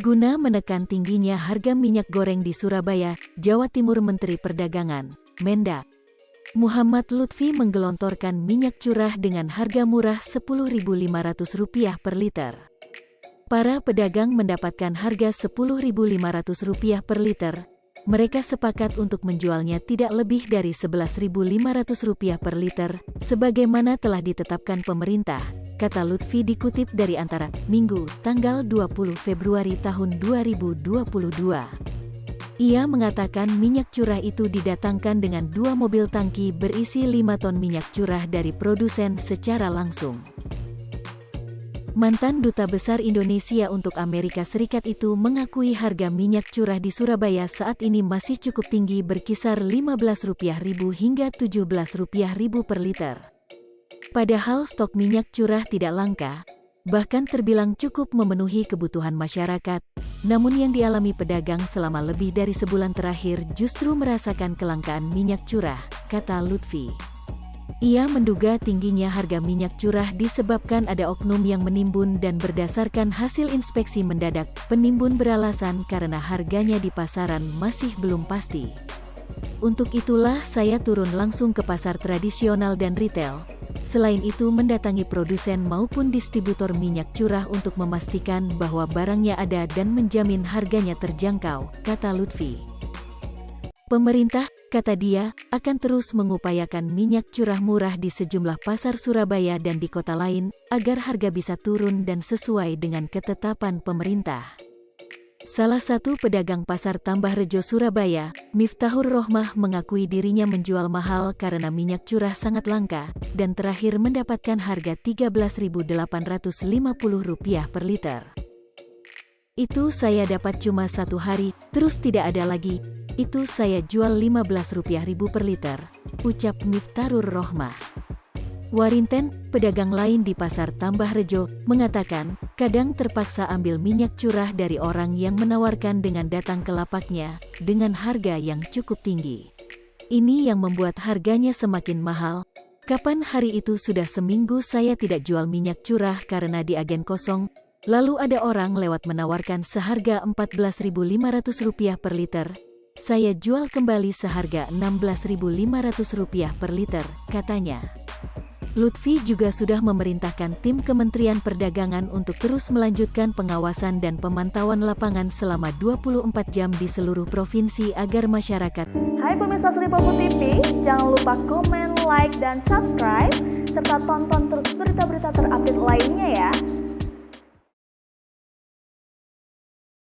Guna menekan tingginya harga minyak goreng di Surabaya, Jawa Timur, Menteri Perdagangan, Mendak Muhammad Lutfi menggelontorkan minyak curah dengan harga murah Rp10.500 per liter. Para pedagang mendapatkan harga Rp10.500 per liter. Mereka sepakat untuk menjualnya tidak lebih dari Rp11.500 per liter, sebagaimana telah ditetapkan pemerintah, kata Lutfi dikutip dari Antara, Minggu, tanggal 20 Februari tahun 2022. Ia mengatakan minyak curah itu didatangkan dengan 2 mobil tangki berisi 5 ton minyak curah dari produsen secara langsung. Mantan Duta Besar Indonesia untuk Amerika Serikat itu mengakui harga minyak curah di Surabaya saat ini masih cukup tinggi, berkisar Rp15.000 hingga Rp17.000 per liter. Padahal stok minyak curah tidak langka, bahkan terbilang cukup memenuhi kebutuhan masyarakat. Namun yang dialami pedagang selama lebih dari sebulan terakhir justru merasakan kelangkaan minyak curah, kata Lutfi. Ia menduga tingginya harga minyak curah disebabkan ada oknum yang menimbun dan berdasarkan hasil inspeksi mendadak, penimbun beralasan karena harganya di pasaran masih belum pasti. Untuk itulah saya turun langsung ke pasar tradisional dan retail. Selain itu mendatangi produsen maupun distributor minyak curah untuk memastikan bahwa barangnya ada dan menjamin harganya terjangkau, kata Lutfi. Pemerintah, kata dia, akan terus mengupayakan minyak curah murah di sejumlah pasar Surabaya dan di kota lain, agar harga bisa turun dan sesuai dengan ketetapan pemerintah. Salah satu pedagang pasar Tambahrejo Surabaya, Miftahur Rohmah, mengakui dirinya menjual mahal karena minyak curah sangat langka, dan terakhir mendapatkan harga Rp13.850 per liter. Itu saya dapat cuma 1 hari, terus tidak ada lagi. Itu saya jual Rp15.000 per liter, ucap Miftahur Rohmah. Warinten, pedagang lain di pasar Tambahrejo, mengatakan, kadang terpaksa ambil minyak curah dari orang yang menawarkan dengan datang ke lapaknya, dengan harga yang cukup tinggi. Ini yang membuat harganya semakin mahal. Kapan hari itu sudah seminggu saya tidak jual minyak curah karena di agen kosong, lalu ada orang lewat menawarkan seharga Rp14.500 per liter. Saya jual kembali seharga Rp16.500 per liter, katanya. Lutfi juga sudah memerintahkan tim Kementerian Perdagangan untuk terus melanjutkan pengawasan dan pemantauan lapangan selama 24 jam di seluruh provinsi agar masyarakat. Hai pemirsa Sri Popo TV, jangan lupa komen, like, dan subscribe, serta tonton terus berita-berita terupdate lainnya ya.